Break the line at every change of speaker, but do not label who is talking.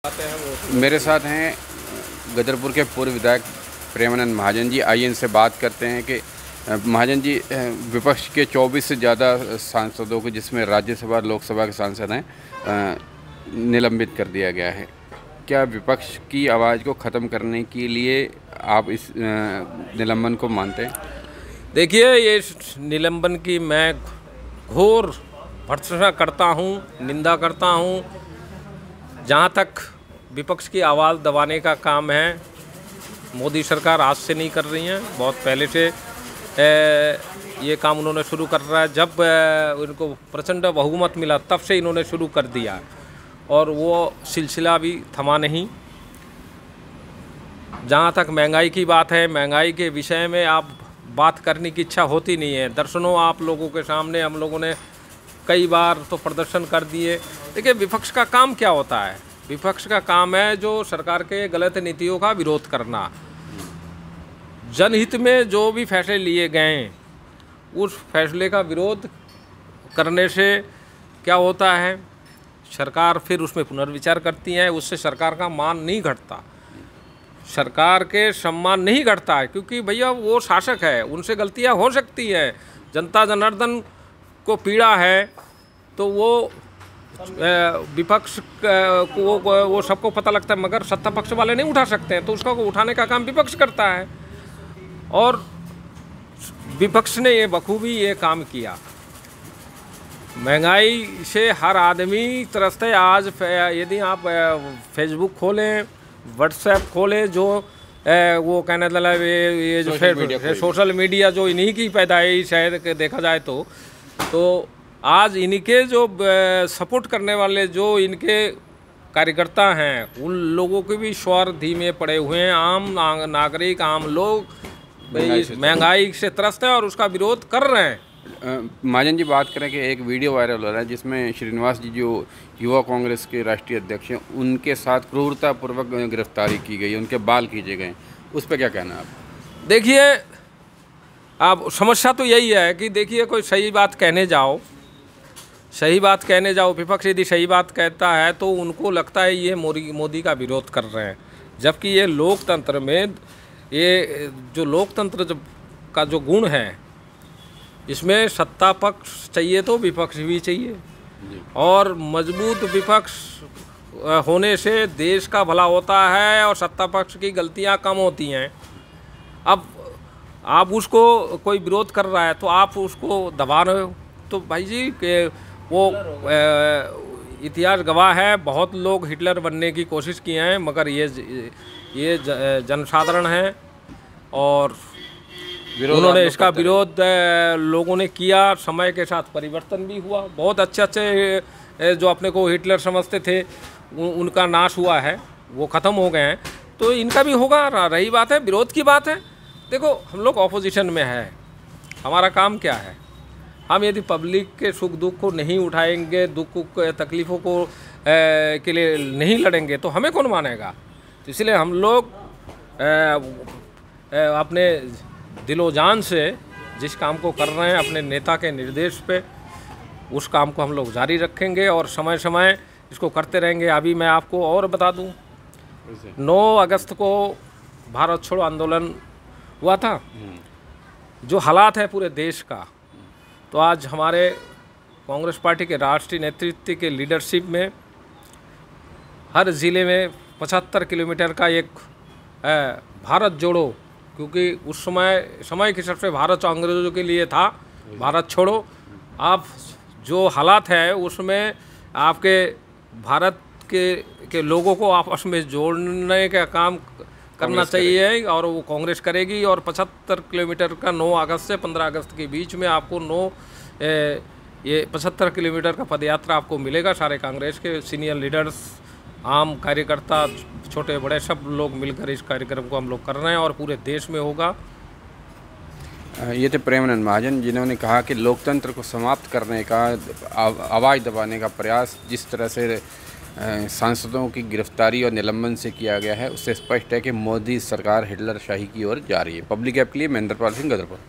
मेरे साथ हैं गदरपुर के पूर्व विधायक प्रेमानंद महाजन जी। आइए इनसे बात करते हैं कि महाजन जी, विपक्ष के 24 से ज़्यादा सांसदों को, जिसमें राज्यसभा लोकसभा के सांसद हैं, निलंबित कर दिया गया है। क्या विपक्ष की आवाज़ को ख़त्म करने के लिए आप इस निलंबन को मानते हैं?
देखिए, ये निलंबन की मैं घोर भर्त्सना करता हूँ, निंदा करता हूँ। जहाँ तक विपक्ष की आवाज़ दबाने का काम है, मोदी सरकार आज से नहीं कर रही है, बहुत पहले से ये काम उन्होंने शुरू कर रहा है। जब उनको प्रचंड बहुमत मिला तब से इन्होंने शुरू कर दिया और वो सिलसिला भी थमा नहीं। जहाँ तक महंगाई की बात है, महंगाई के विषय में आप बात करने की इच्छा होती नहीं है। दर्शनों आप लोगों के सामने हम लोगों ने कई बार तो प्रदर्शन कर दिए। देखिए, विपक्ष का काम क्या होता है? विपक्ष का काम है जो सरकार के गलत नीतियों का विरोध करना। जनहित में जो भी फैसले लिए गए उस फैसले का विरोध करने से क्या होता है, सरकार फिर उसमें पुनर्विचार करती है। उससे सरकार का मान नहीं घटता, सरकार के सम्मान नहीं घटता है, क्योंकि भैया वो शासक है, उनसे गलतियां हो सकती हैं। जनता जनार्दन को पीड़ा है तो वो विपक्ष को वो सबको पता लगता है, मगर सत्ता पक्ष वाले नहीं उठा सकते हैं, तो उसका उठाने का काम विपक्ष करता है। और विपक्ष ने ये बखूबी ये काम किया। महंगाई से हर आदमी त्रस्त है। आज यदि आप फेसबुक खोलें, व्हाट्सएप खोलें, जो वो कहने लगा ये जो सोशल मीडिया जो इन्हीं की पैदाइश है देखा जाए तो आज इनके जो सपोर्ट करने वाले जो इनके कार्यकर्ता हैं, उन लोगों के भी स्वर धीमे पड़े हुए हैं। आम नागरिक, आम लोग महंगाई से त्रस्त हैं और उसका विरोध कर रहे हैं।
महाजन जी, बात करें कि एक वीडियो वायरल हो रहा है जिसमें श्रीनिवास जी, जो युवा कांग्रेस के राष्ट्रीय अध्यक्ष हैं, उनके साथ क्रूरतापूर्वक गिरफ्तारी की गई, उनके बाल खींचे गए। उस पर क्या कहना है आप?
देखिए, अब समस्या तो यही है कि देखिए, कोई सही बात कहने जाओ, विपक्ष यदि सही बात कहता है तो उनको लगता है ये मोदी का विरोध कर रहे हैं। जबकि ये लोकतंत्र में, ये जो लोकतंत्र का जो गुण है, इसमें सत्ता पक्ष चाहिए तो विपक्ष भी चाहिए, और मजबूत विपक्ष होने से देश का भला होता है और सत्ता पक्ष की गलतियां कम होती हैं। अब आप उसको कोई विरोध कर रहा है तो आप उसको दबा रहे हो, तो भाई जी के वो इतिहास गवाह है, बहुत लोग हिटलर बनने की कोशिश किए हैं, मगर ये जनसाधारण हैं और उन्होंने इसका विरोध लोगों ने किया। समय के साथ परिवर्तन भी हुआ। बहुत अच्छे जो अपने को हिटलर समझते थे उनका नाश हुआ है, वो ख़त्म हो गए हैं। तो इनका भी होगा। रही बात है विरोध की बात है, देखो हम लोग ऑपोजिशन में है, हमारा काम क्या है? हम यदि पब्लिक के सुख दुख को नहीं उठाएंगे, दुख तकलीफ़ों को के लिए नहीं लड़ेंगे तो हमें कौन मानेगा? तो इसलिए हम लोग अपने दिलो जान से जिस काम को कर रहे हैं, अपने नेता के निर्देश पे, उस काम को हम लोग जारी रखेंगे और समय समय इसको करते रहेंगे। अभी मैं आपको और बता दूं, 9 अगस्त को भारत छोड़ो आंदोलन हुआ था। जो हालात है पूरे देश का, तो आज हमारे कांग्रेस पार्टी के राष्ट्रीय नेतृत्व के लीडरशिप में हर ज़िले में 75 किलोमीटर का एक भारत जोड़ो, क्योंकि उस समय के हिसाब से भारत अंग्रेज़ों के लिए था, भारत छोड़ो। आप जो हालात है उसमें आपके भारत के लोगों को आपस में जोड़ने का काम करना चाहिए और वो कांग्रेस करेगी। और 75 किलोमीटर का 9 अगस्त से 15 अगस्त के बीच में आपको ये 75 किलोमीटर का पदयात्रा आपको मिलेगा। सारे कांग्रेस के सीनियर लीडर्स, आम कार्यकर्ता, छोटे बड़े सब लोग मिलकर इस कार्यक्रम को हम लोग कर रहे हैं और पूरे देश में होगा।
ये थे प्रेमानंद महाजन, जिन्होंने कहा कि लोकतंत्र को समाप्त करने का, आवाज़ दबाने का प्रयास जिस तरह से सांसदों की गिरफ्तारी और निलंबन से किया गया है, उससे स्पष्ट है कि मोदी सरकार हिटलर शाही की ओर जा रही है। पब्लिक ऐप के लिए महेंद्रपाल सिंह, गदरपुर।